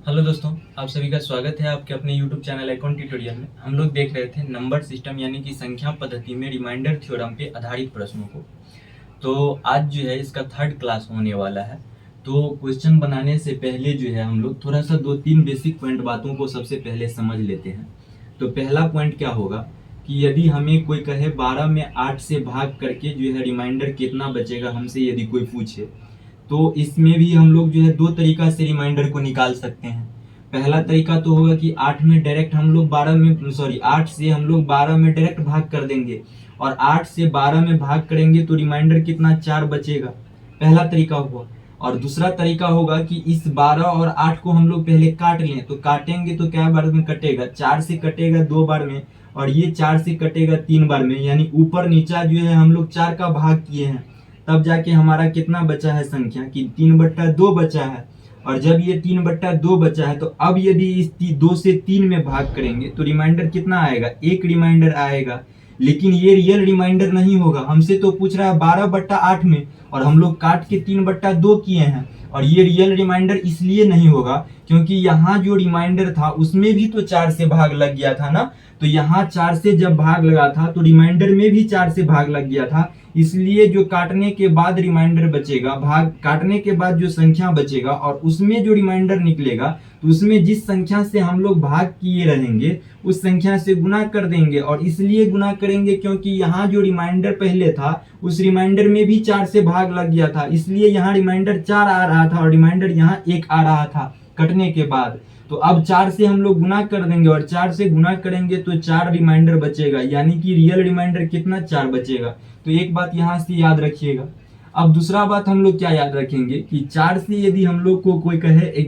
Hello दोस्तों, आप सभी का स्वागत है आपके अपने YouTube चैनल अकाउंट ट्यूटोरियल में। हम लोग देख रहे थे नंबर सिस्टम यानी कि संख्या पद्धति में रिमाइंडर थ्योरम पे आधारित प्रश्नों को। तो आज जो है इसका थर्ड क्लास होने वाला है। तो क्वेश्चन बनाने से पहले जो है हम लोग थोड़ा सा 2-3 बेसिक पॉइंट बातों को सबसे पहले समझ लेते हैं। तो पहला पॉइंट क्या होगा कि यदि हमें कोई कहे 12 में 8 से भाग करके जो है रिमाइंडर कितना बचेगा, हमसे यदि कोई पूछे, तो इसमें भी हम लोग जो है दो तरीका से रिमाइंडर को निकाल सकते हैं। पहला तरीका तो होगा कि 8 में डायरेक्ट हम लोग 8 से हम लोग 12 में डायरेक्ट भाग कर देंगे और 8 से 12 में भाग करेंगे तो रिमाइंडर कितना 4 बचेगा। पहला तरीका हुआ। और दूसरा तरीका होगा कि इस 12 और 8 को हम लोग पहले काट लें। तो काटेंगे तो क्या बार में कटेगा, 4 से कटेगा 2 बार में और ये 4 से कटेगा 3 बार में, यानी ऊपर नीचा जो है हम लोग 4 का भाग किए हैं, तब जाके हमारा कितना बचा है संख्या कि 3/2 बचा है। और जब ये 3/2 बचा है तो अब यदि इस 2 से 3 में भाग करेंगे तो रिमाइंडर कितना आएगा, एक रिमाइंडर आएगा। लेकिन ये रियल रिमाइंडर नहीं होगा। हमसे तो पूछ रहा है 12/8 में और हम लोग काट के 3/2 किए हैं। और ये रियल रिमाइंडर इसलिए नहीं होगा क्योंकि यहाँ जो रिमाइंडर था उसमें भी तो 4 से भाग लग गया था ना। तो यहाँ 4 से जब भाग लगा था तो रिमाइंडर में भी 4 से भाग लग गया था। इसलिए जो काटने के बाद रिमाइंडर बचेगा, भाग काटने के बाद जो संख्या बचेगा और उसमें जो रिमाइंडर निकलेगा, तो उसमें जिस संख्या से हम लोग भाग किए रहेंगे उस संख्या से गुना कर देंगे। और इसलिए गुना करेंगे क्योंकि यहाँ जो रिमाइंडर पहले था उस रिमाइंडर में भी 4 से भाग लग गया था, इसलिए यहाँ रिमाइंडर 4 आ रहा था और रिमाइंडर यहाँ 1 आ रहा था कटने के बाद। तो अब 4 से हम लोग गुना कर देंगे और 4 से गुना करेंगे तो 4 रिमाइंडर बचेगा, यानी कि रियल रिमाइंडर कितना 4 बचेगा। तो एक बात यहाँ से याद रखिएगा। अब दूसरा बात हम लोग क्या याद रखेंगे कि 4 से यदि हम लोग को कोई कहे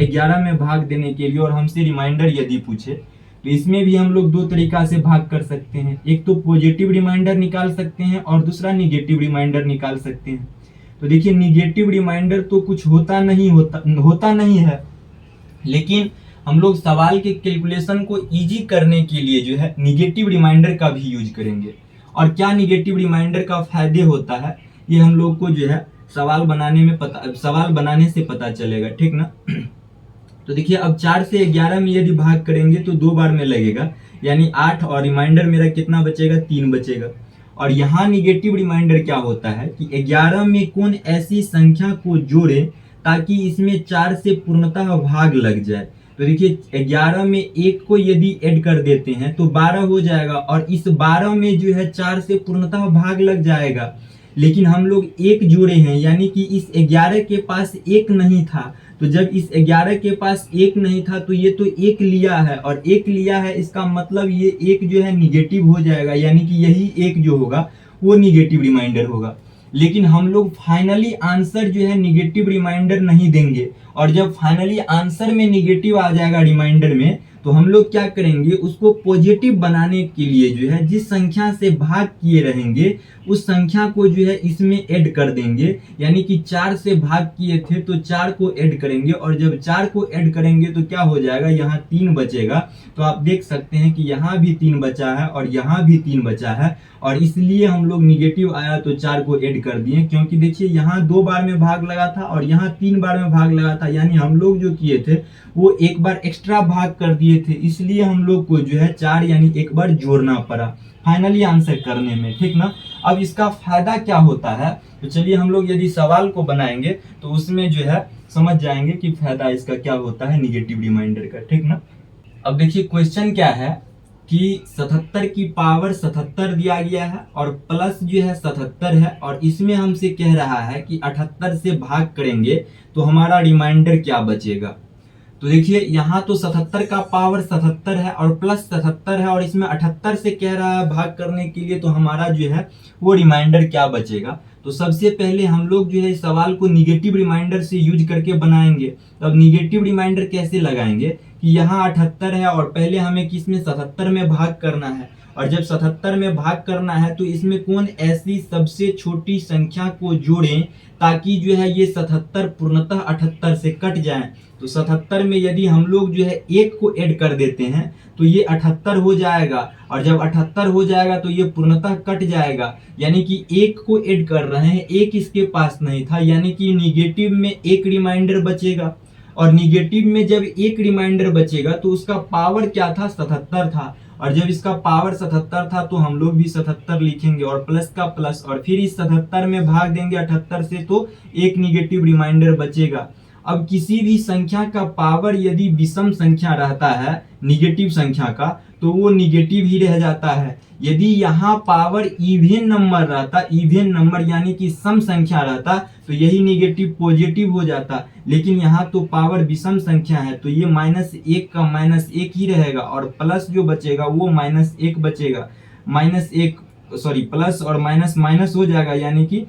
11 में भाग देने के लिए और हमसे रिमाइंडर यदि पूछे, तो इसमें भी हम लोग दो तरीका से भाग कर सकते हैं। एक तो पॉजिटिव रिमाइंडर निकाल सकते हैं और दूसरा निगेटिव रिमाइंडर निकाल सकते हैं। तो देखिए, निगेटिव रिमाइंडर तो कुछ होता नहीं है, लेकिन हम लोग सवाल के कैलकुलेशन को इजी करने के लिए जो है निगेटिव रिमाइंडर का भी यूज करेंगे। और क्या निगेटिव रिमाइंडर का फायदे होता है ये हम लोग को जो है सवाल बनाने से पता चलेगा, ठीक ना। तो देखिए, अब 4 से 11 में यदि भाग करेंगे तो 2 बार में लगेगा, यानी 8, और रिमाइंडर मेरा कितना बचेगा, 3 बचेगा। और यहाँ निगेटिव रिमाइंडर क्या होता है कि 11 में कौन ऐसी संख्या को जोड़े ताकि इसमें 4 से पूर्णतः भाग लग जाए। तो देखिए, 11 में 1 को यदि ऐड कर देते हैं तो 12 हो जाएगा और इस 12 में जो है 4 से पूर्णतः भाग लग जाएगा। लेकिन हम लोग 1 जोड़े हैं, यानी कि इस 11 के पास 1 नहीं था। तो जब इस 11 के पास 1 नहीं था तो ये तो 1 लिया है, और 1 लिया है इसका मतलब ये 1 जो है निगेटिव हो जाएगा, यानी कि यही 1 जो होगा वो निगेटिव रिमाइंडर होगा। लेकिन हम लोग फाइनली आंसर जो है निगेटिव रिमाइंडर नहीं देंगे। और जब फाइनली आंसर में निगेटिव आ जाएगा रिमाइंडर में, तो हम लोग क्या करेंगे, उसको पॉजिटिव बनाने के लिए जो है जिस संख्या से भाग किए रहेंगे उस संख्या को जो है इसमें ऐड कर देंगे। यानी कि 4 से भाग किए थे तो 4 को ऐड करेंगे, और जब 4 को ऐड करेंगे तो क्या हो जाएगा, यहाँ 3 बचेगा। तो आप देख सकते हैं कि यहाँ भी 3 बचा है और यहाँ भी 3 बचा है, और इसलिए हम लोग निगेटिव आया तो 4 को ऐड कर दिए। क्योंकि देखिए, यहाँ 2 बार में भाग लगा था और यहाँ 3 बार में भाग लगा था, यानी हम लोग जो किए थे वो 1 बार एक्स्ट्रा भाग कर दिए थे, इसलिए हम लोग को जो है 4 यानी 1 बार जोड़ना पड़ा फाइनली आंसर करने में, ठीक ना। अब इसका फायदा क्या होता है, तो चलिए हम लोग यदि सवाल को बनाएंगे तो उसमें जो है समझ जाएंगे कि फायदा इसका क्या होता है निगेटिव रिमाइंडर का, ठीक ना। अब देखिए, क्वेश्चन क्या है कि 77 की पावर 77 दिया गया है और प्लस जो है 77 है, और इसमें हमसे कह रहा है कि 78 से भाग करेंगे तो हमारा रिमाइंडर क्या बचेगा। तो देखिए, यहाँ तो 77 का पावर 77 है और प्लस 77 है, और इसमें 78 से कह रहा है भाग करने के लिए, तो हमारा जो है वो रिमाइंडर क्या बचेगा। तो सबसे पहले हम लोग जो है इस सवाल को निगेटिव रिमाइंडर से यूज करके बनाएंगे। तो अब निगेटिव रिमाइंडर कैसे लगाएंगे कि यहाँ 78 है और पहले हमें किसमें 77 में भाग करना है, और जब 77 में भाग करना है तो इसमें कौन ऐसी सबसे छोटी संख्या को जोड़ें ताकि जो है ये 77 पूर्णतः 78 से कट जाए। तो 77 में यदि हम लोग जो है 1 को ऐड कर देते हैं तो ये 78 हो जाएगा, और जब 78 हो जाएगा तो ये पूर्णतः कट जाएगा। यानी कि 1 को ऐड कर रहे हैं, 1 इसके पास नहीं था, यानी कि निगेटिव में 1 रिमाइंडर बचेगा। और निगेटिव में जब एक रिमाइंडर बचेगा तो उसका पावर क्या था, 77 था, और जब इसका पावर 77 था तो हम लोग भी 77 लिखेंगे और प्लस का प्लस, और फिर इस 77 में भाग देंगे 78 से तो एक निगेटिव रिमाइंडर बचेगा। अब किसी भी संख्या का पावर यदि विषम संख्या रहता है, निगेटिव संख्या का, तो वो निगेटिव ही रह जाता है। यदि यहाँ पावर इवन नंबर रहता, इवन नंबर यानी कि सम संख्या रहता, तो यही निगेटिव पॉजिटिव हो जाता, लेकिन यहाँ तो पावर विषम संख्या है तो ये -1 का -1 ही रहेगा और प्लस जो बचेगा वो -1 बचेगा, -1 सॉरी प्लस और माइनस माइनस हो जाएगा, यानी कि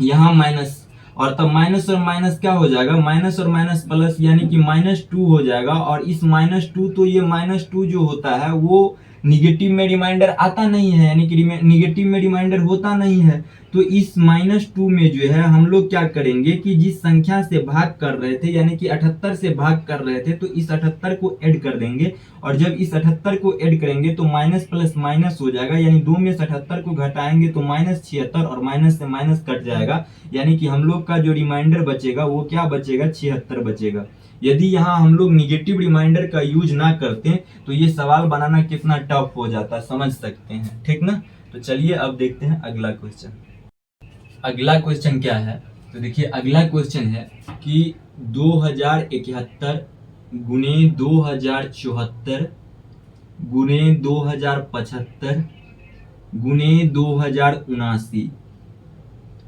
यहाँ माइनस, और तब माइनस और माइनस क्या हो जाएगा, माइनस और माइनस प्लस, यानी कि -2 हो जाएगा। और इस -2 तो ये -2 जो होता है वो निगेटिव में रिमाइंडर आता नहीं है, यानी कि निगेटिव में रिमाइंडर होता नहीं है। तो इस -2 में जो है हम लोग क्या करेंगे कि जिस संख्या से भाग कर रहे थे, यानी कि 78 से भाग कर रहे थे, तो इस 78 को ऐड कर देंगे, और जब इस 78 को ऐड करेंगे तो माइनस प्लस माइनस हो जाएगा, यानी 2 में से 78 को घटाएंगे तो -76, और माइनस से माइनस कट जाएगा, यानी कि हम लोग का जो रिमाइंडर बचेगा वो क्या बचेगा, 76 बचेगा। यदि यहाँ हम लोग निगेटिव रिमाइंडर का यूज ना करते तो ये सवाल बनाना कितना टफ हो जाता, समझ सकते हैं, ठीक ना। तो चलिए अब देखते हैं अगला क्वेश्चन। अगला क्वेश्चन क्या है, तो देखिए अगला क्वेश्चन है कि 2071 गुने 2074 गुने 2075 गुने 2079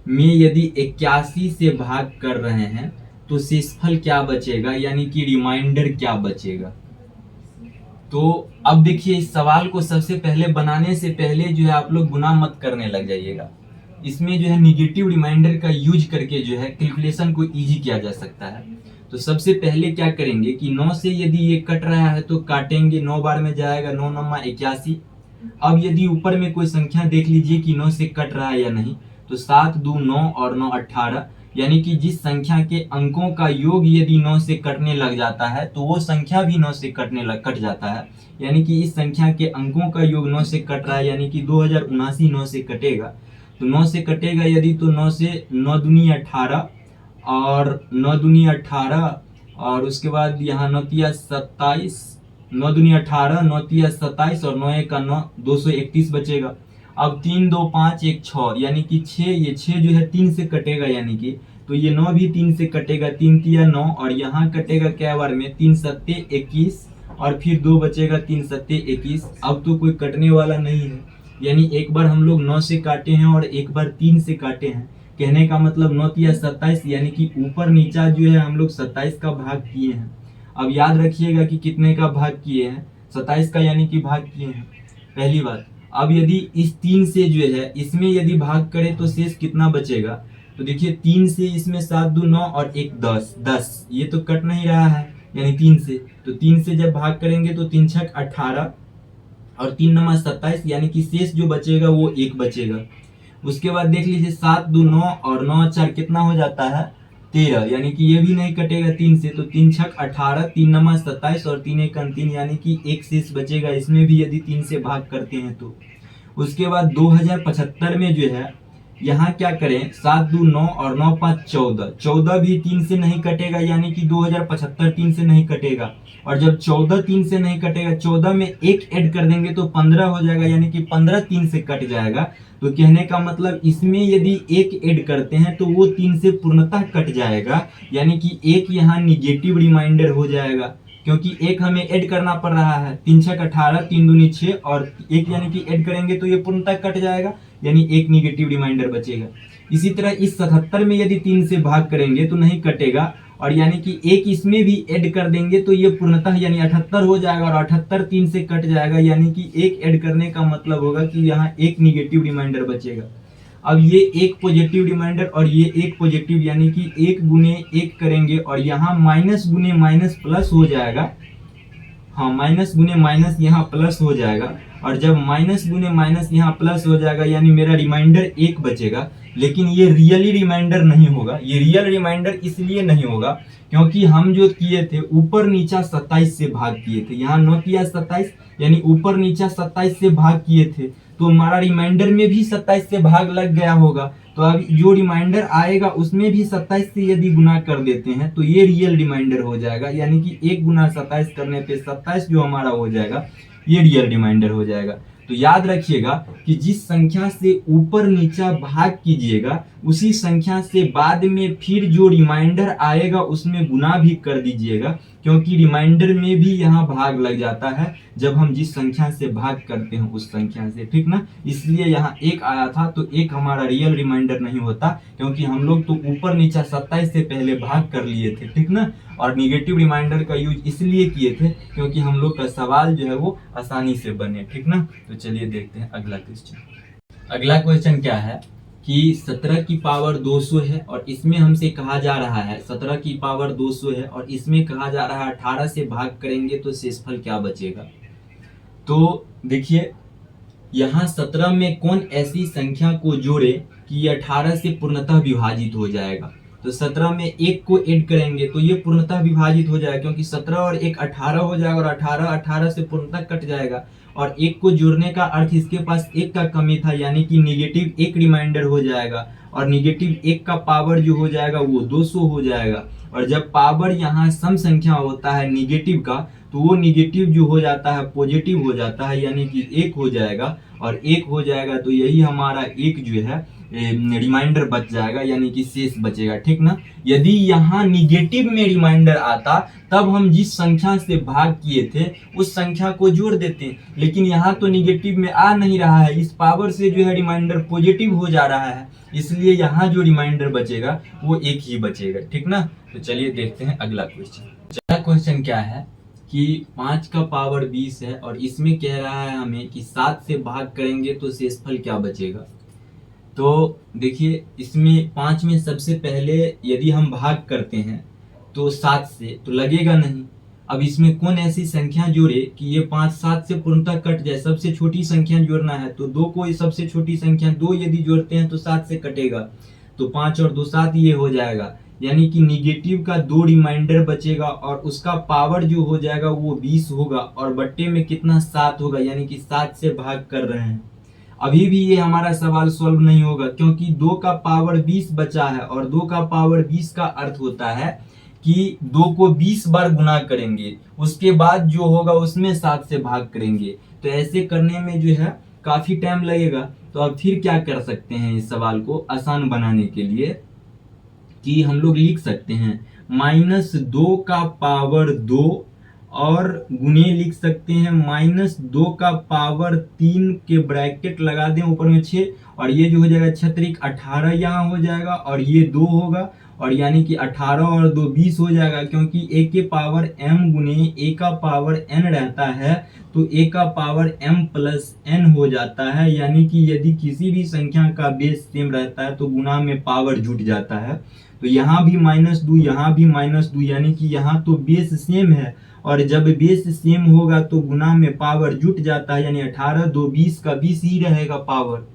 में यदि 81 से भाग कर रहे हैं तो शेषफल क्या बचेगा, यानी कि रिमाइंडर क्या बचेगा। तो अब देखिए इस सवाल को सबसे पहले बनाने से पहले जो है आप लोग गुना मत करने लग जाइएगा। इसमें जो है निगेटिव रिमाइंडर का यूज करके जो है कैलकुलेशन को इजी किया जा सकता है। तो सबसे पहले क्या करेंगे कि 9 से यदि ये कट रहा है तो काटेंगे, 9 बार में जाएगा, 9 9 81। अब यदि ऊपर में कोई संख्या देख लीजिए कि 9 से कट रहा है या नहीं, तो 7 2 9 और 9 18, यानी कि जिस संख्या के अंकों का योग यदि 9 से कटने लग जाता है तो वो संख्या भी 9 से कट जाता है, यानी कि इस संख्या के अंकों का योग 9 से कट रहा है, यानी कि 2079 9 से कटेगा। तो 9 से कटेगा यदि, तो 9 से 9 दूनी 18 और 9 दूनी 18, और उसके बाद यहाँ 9 तिया 27, 9 दूनी 18, 9 तिया 27 और 9 1 का 9, 231 बचेगा। अब 3 2 5 1 6, यानी कि 6, ये 6 जो है 3 से कटेगा, यानी कि तो ये 9 भी 3 से कटेगा, 3 तिया 9, और यहाँ कटेगा क्या बार में, 3 सत्ते 21, और फिर 2 बचेगा, 3 सत्ते 21। अब तो कोई कटने वाला नहीं है, यानी एक बार हम लोग 9 से काटे हैं और एक बार 3 से काटे हैं, कहने का मतलब 9 तिया 27, यानी कि ऊपर नीचा जो है हम लोग 27 का भाग किए हैं। अब याद रखिएगा कि कितने का भाग किए हैं, 27 का, यानी कि भाग किए हैं, पहली बात। अब यदि इस 3 से जो है इसमें यदि भाग करें तो शेष कितना बचेगा, तो देखिए 3 से इसमें 7 2 9 और 1 10 10, ये तो कट नहीं रहा है, यानी 3 से, तो 3 से जब भाग करेंगे तो 3 6 18 और 3 9 27, यानी कि शेष जो बचेगा वो 1 बचेगा। उसके बाद देख लीजिए 7 2 9 और 9 4 कितना हो जाता है, 13, यानी कि ये भी नहीं कटेगा 3 से, तो 3 6 18, 3 9 27 और 3 1 3, यानी कि 1 शेष बचेगा, इसमें भी यदि 3 से भाग करते हैं तो। उसके बाद 2075 में जो है यहाँ क्या करें, 7 2 9 और 9 5 14, 14 भी 3 से नहीं कटेगा, यानी कि 2075 3 से नहीं कटेगा, और जब 14 3 से नहीं कटेगा, 14 में 1 ऐड कर देंगे तो 15 हो जाएगा, यानी कि 15 3 से कट जाएगा। तो कहने का मतलब इसमें यदि 1 ऐड करते हैं तो वो 3 से पूर्णतः कट जाएगा, यानी कि 1 यहाँ निगेटिव रिमाइंडर हो जाएगा, क्योंकि 1 हमें ऐड करना पड़ रहा है, 3 6 18, 3 दूनी 6 और 1 यानी कि ऐड करेंगे तो ये पूर्णतः कट जाएगा, यानी 1 निगेटिव रिमाइंडर बचेगा। इसी तरह इस 77 में यदि 3 से भाग करेंगे तो नहीं कटेगा, और यानी कि 1 इसमें भी ऐड कर देंगे तो ये पूर्णतः यानी 78 हो जाएगा, और 78 3 से कट जाएगा, यानी कि 1 ऐड करने का मतलब होगा कि यहाँ 1 निगेटिव रिमाइंडर बचेगा। अब ये 1 पॉजिटिव रिमाइंडर और ये 1 पॉजिटिव, यानी कि 1 गुने 1 करेंगे और यहाँ माइनस गुने माइनस प्लस हो जाएगा, हाँ माइनस गुने माइनस यहाँ प्लस हो जाएगा, और जब माइनस गुने माइनस यहाँ प्लस हो जाएगा यानी मेरा रिमाइंडर 1 बचेगा। लेकिन ये रियली रिमाइंडर नहीं होगा, ये रियल रिमाइंडर इसलिए नहीं होगा क्योंकि हम जो किए थे ऊपर नीचा 27 से भाग किए थे, यहाँ 9 तिया 27, यानी ऊपर नीचा 27 से भाग किए थे, तो हमारा रिमाइंडर में भी 27 से भाग लग गया होगा, तो तो अब जो रिमाइंडर आएगा उसमें भी 27 से यदि गुना कर देते हैं तो ये रियल रिमाइंडर हो जाएगा, यानी कि 1 गुना 27 करने पे 27 जो हमारा हो जाएगा ये रियल रिमाइंडर हो जाएगा। तो याद रखिएगा कि जिस संख्या से ऊपर नीचा भाग कीजिएगा उसी संख्या से बाद में फिर जो रिमाइंडर आएगा उसमें गुना भी कर दीजिएगा, क्योंकि रिमाइंडर में भी यहाँ भाग लग जाता है जब हम जिस संख्या से भाग करते हैं उस संख्या से, ठीक ना। इसलिए यहाँ 1 आया था तो 1 हमारा रियल रिमाइंडर नहीं होता, क्योंकि हम लोग तो ऊपर नीचा 27 से पहले भाग कर लिए थे, ठीक ना। और निगेटिव रिमाइंडर का यूज इसलिए किए थे क्योंकि हम लोग का सवाल जो है वो आसानी से बने, ठीक ना। तो चलिए देखते हैं अगला क्वेश्चन। अगला क्वेश्चन क्या है कि 17 की पावर 200 है और इसमें हमसे कहा जा रहा है 17 की पावर 200 है और इसमें कहा जा रहा है 18 से भाग करेंगे तो शेषफल क्या बचेगा। तो देखिए यहाँ 17 में कौन ऐसी संख्या को जोड़े कि 18 से पूर्णतः विभाजित हो जाएगा। तो 17 में 1 को ऐड करेंगे तो ये पूर्णतः विभाजित हो जाएगा, क्योंकि 17 और 1 18 हो जाएगा और 18 से पूर्णतः कट जाएगा। और 1 को जोड़ने का अर्थ इसके पास 1 का कमी था, यानी कि निगेटिव 1 रिमाइंडर हो जाएगा और निगेटिव 1 का पावर जो हो जाएगा वो 200 हो जाएगा। और जब पावर यहाँ सम संख्या होता है निगेटिव का तो वो निगेटिव जो हो जाता है पॉजिटिव हो जाता है, यानी कि 1 हो जाएगा। और 1 हो जाएगा तो यही हमारा 1 जो है रिमाइंडर बच जाएगा, यानी कि शेष बचेगा, ठीक ना। यदि यहाँ निगेटिव में रिमाइंडर आता तब हम जिस संख्या से भाग किए थे उस संख्या को जोड़ देते, लेकिन यहाँ तो निगेटिव में आ नहीं रहा है, इस पावर से जो है रिमाइंडर पॉजिटिव हो जा रहा है, इसलिए यहाँ जो रिमाइंडर बचेगा वो 1 ही बचेगा, ठीक ना। तो चलिए देखते हैं अगला क्वेश्चन। अगला क्वेश्चन क्या है कि 5 का पावर 20 है और इसमें कह रहा है हमें कि 7 से भाग करेंगे तो शेषफल क्या बचेगा। तो देखिए इसमें 5 में सबसे पहले यदि हम भाग करते हैं तो 7 से तो लगेगा नहीं। अब इसमें कौन ऐसी संख्या जोड़े कि ये 5 7 से पूर्णतः कट जाए, सबसे छोटी संख्या जोड़ना है तो 2 को सबसे छोटी संख्या 2 यदि जोड़ते हैं तो 7 से कटेगा, तो 5 और 2 7 ये हो जाएगा, यानी कि निगेटिव का 2 रिमाइंडर बचेगा और उसका पावर जो हो जाएगा वो 20 होगा और बट्टे में कितना 7 होगा, यानी कि 7 से भाग कर रहे हैं। अभी भी ये हमारा सवाल सॉल्व नहीं होगा, क्योंकि 2 का पावर 20 बचा है और 2 का पावर 20 का अर्थ होता है कि 2 को 20 बार गुना करेंगे, उसके बाद जो होगा उसमें 7 से भाग करेंगे। तो ऐसे करने में जो है काफी टाइम लगेगा। तो अब फिर क्या कर सकते हैं इस सवाल को आसान बनाने के लिए कि हम लोग लिख सकते हैं -2 का पावर 2 और गुने लिख सकते हैं -2 का पावर 3 के ब्रैकेट लगा दें ऊपर में 6 और ये जो हो जाएगा 6 18 यहाँ हो जाएगा और ये 2 होगा और यानी कि 18 और 2 20 हो जाएगा, क्योंकि a के पावर m गुने a का पावर n रहता है तो a का पावर m प्लस n हो जाता है, यानी कि यदि किसी भी संख्या का बेस सेम रहता है तो गुना में पावर जुट जाता है। तो यहाँ भी -2 यहाँ भी -2, यानी कि यहाँ तो बेस सेम है और जब बेस सेम होगा तो गुना में पावर जुट जाता है, यानी 18 2 20 का 20 ही रहेगा पावर।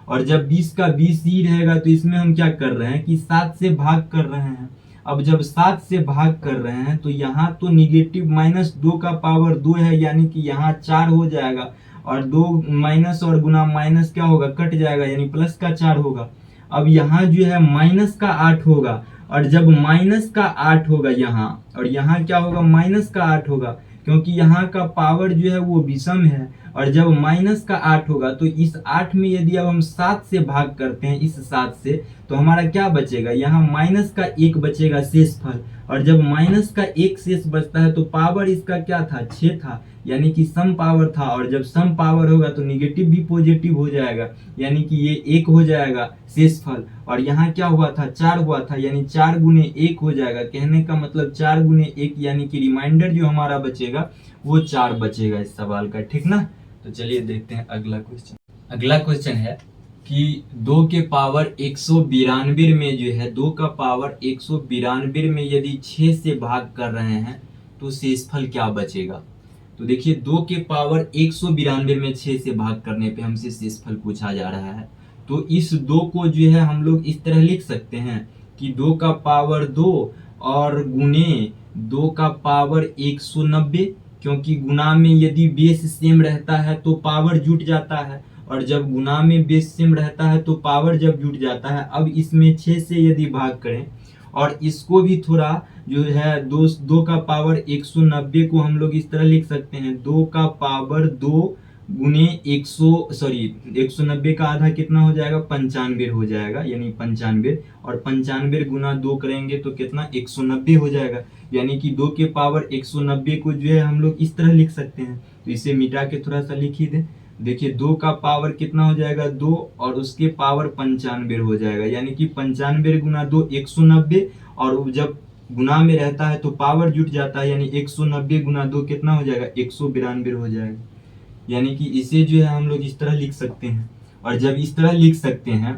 और जब 20 का 20 ही रहेगा तो इसमें हम क्या कर रहे हैं कि 7 से भाग कर रहे हैं। अब जब 7 से भाग कर रहे हैं तो यहाँ तो निगेटिव -2 का पावर 2 है, यानी कि यहाँ 4 हो जाएगा और 2 माइनस और गुना माइनस क्या होगा कट जाएगा, यानी प्लस का 4 होगा। अब यहाँ जो है माइनस का 8 होगा और जब माइनस का 8 होगा यहाँ और यहाँ क्या होगा माइनस का 8 होगा, क्योंकि यहाँ का पावर जो है वो विषम है। और जब माइनस का 8 होगा तो इस 8 में यदि अब हम 7 से भाग करते हैं इस 7 से तो हमारा क्या बचेगा, यहाँ माइनस का 1 बचेगा शेषफल। और जब माइनस का 1 शेष बचता है तो पावर इसका क्या था 6 था, यानी कि सम पावर था। और जब सम पावर होगा तो निगेटिव भी पॉजिटिव हो जाएगा, यानी कि ये 1 हो जाएगा शेषफल। और यहाँ क्या हुआ था 4 हुआ था, यानी 4 गुने 1 हो जाएगा। कहने का मतलब 4 गुने 1, यानी कि रिमाइंडर जो हमारा बचेगा वो 4 बचेगा इस सवाल का, ठीक ना। तो चलिए देखते हैं अगला क्वेश्चन। अगला क्वेश्चन है कि 2 के पावर 192 में जो है 2 का पावर 192 में यदि 6 से भाग कर रहे हैं तो शेषफल क्या बचेगा। तो देखिए 2 के पावर 192 में 6 से भाग करने पे हमसे शेषफल पूछा जा रहा है। तो इस 2 को जो है हम लोग इस तरह लिख सकते हैं कि 2 का पावर 2 और गुने 2 का पावर 190, क्योंकि गुना में यदि बेस सेम रहता है तो पावर जुट जाता है और जब गुना में बेस सेम रहता है तो पावर जब जुट जाता है। अब इसमें 6 से यदि भाग करें और इसको भी थोड़ा जो है दो का पावर 190 को हम लोग इस तरह लिख सकते हैं, 2 का पावर 2 गुने 190 का आधा कितना हो जाएगा, 95 हो जाएगा, यानी 95, और 95 गुना 2 करेंगे तो कितना 190 हो जाएगा। यानी कि 2 के पावर 190 को जो है हम लोग इस तरह लिख सकते हैं। तो इसे मिटा के थोड़ा सा लिख ही दें। देखिए 2 का पावर कितना हो जाएगा 2, और उसके पावर 95 हो जाएगा, यानी कि 95 गुना 2 190, और जब गुना में रहता है तो पावर जुट जाता है, यानी 190 गुना 2 कितना हो जाएगा 192 हो जाएगा। यानी कि इसे जो है हम लोग इस तरह लिख सकते हैं। और जब इस तरह लिख सकते हैं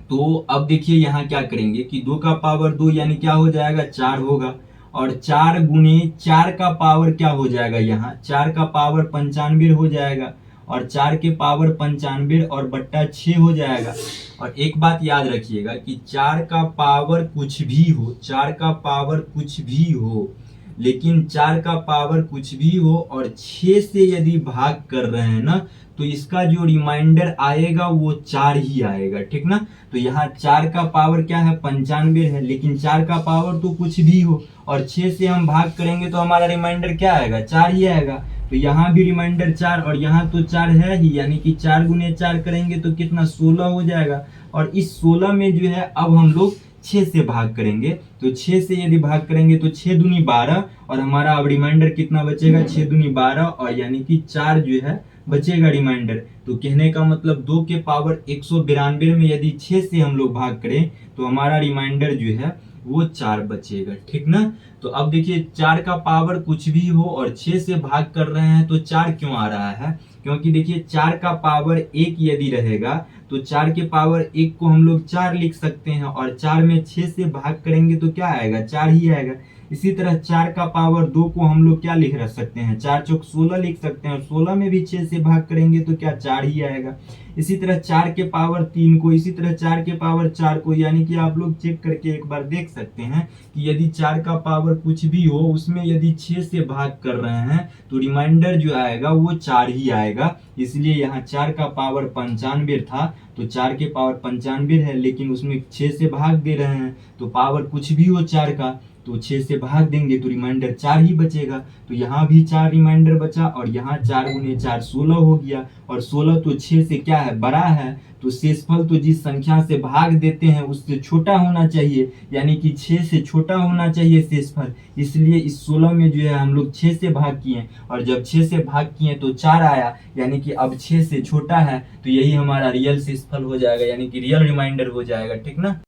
तो अब देखिए यहाँ क्या करेंगे कि 2 का पावर 2 यानी क्या हो जाएगा 4 होगा, और 4 गुने 4 का पावर क्या हो जाएगा, यहाँ 4 का पावर 95 हो जाएगा, और 4 के पावर 95 और बट्टा 6 हो जाएगा। और एक बात याद रखिएगा कि 4 का पावर कुछ भी हो, 4 का पावर कुछ भी हो, लेकिन 4 का पावर कुछ भी हो और 6 से यदि भाग कर रहे हैं ना, तो इसका जो रिमाइंडर आएगा वो 4 ही आएगा, ठीक ना। तो यहाँ 4 का पावर क्या है 95 है, लेकिन 4 का पावर तो कुछ भी हो और 6 से हम भाग करेंगे तो हमारा रिमाइंडर क्या आएगा 4 ही आएगा। तो यहाँ भी रिमाइंडर 4, और यहाँ तो 4 है ही, यानी कि 4 गुने 4 करेंगे तो कितना 16 हो जाएगा। और इस 16 में जो है अब हम लोग 6 से भाग करेंगे, तो 6 से यदि भाग करेंगे तो 6 दूनी 12, और हमारा अब रिमाइंडर कितना बचेगा 6 दूनी 12, और यानी कि 4 जो है बचेगा रिमाइंडर। तो कहने का मतलब 2 के पावर 192 में यदि 6 से हम लोग भाग करें तो हमारा रिमाइंडर जो है वो 4 बचेगा, ठीक ना। तो अब देखिए 4 का पावर कुछ भी हो और 6 से भाग कर रहे हैं तो 4 क्यों आ रहा है, क्योंकि देखिए 4 का पावर 1 यदि रहेगा तो 4 के पावर 1 को हम लोग 4 लिख सकते हैं, और 4 में 6 से भाग करेंगे तो क्या आएगा 4 ही आएगा। इसी तरह 4 का पावर 2 को हम लोग क्या लिख सकते हैं 4 चौक 16 लिख सकते हैं, और 16 में भी 6 से भाग करेंगे तो क्या 4 ही आएगा। इसी तरह 4 के पावर 3 को, इसी तरह 4 के पावर 4 को, यानी कि आप लोग चेक करके एक बार देख सकते हैं कि यदि 4 का पावर कुछ भी हो उसमें यदि 6 से भाग कर रहे हैं तो रिमाइंडर जो आएगा वो 4 ही आएगा। इसलिए यहाँ 4 का पावर 95 था तो 4 के पावर 95 है, लेकिन उसमें 6 से भाग दे रहे हैं तो पावर कुछ भी हो 4 का तो 6 से भाग देंगे तो रिमाइंडर 4 ही बचेगा। तो यहाँ भी 4 रिमाइंडर बचा, और यहाँ 4 गुने 4 16 हो गया, और 16 तो 6 से क्या है बड़ा है, तो शेषफल तो जिस संख्या से भाग देते हैं उससे छोटा होना चाहिए, यानी कि 6 से छोटा होना चाहिए शेषफल। इसलिए इस 16 में जो है हम लोग 6 से भाग किए, और जब 6 से भाग किए तो 4 आया, यानी कि अब 6 से छोटा है, तो यही हमारा रियल शेषफल हो जाएगा, यानी कि रियल रिमाइंडर हो जाएगा, ठीक ना।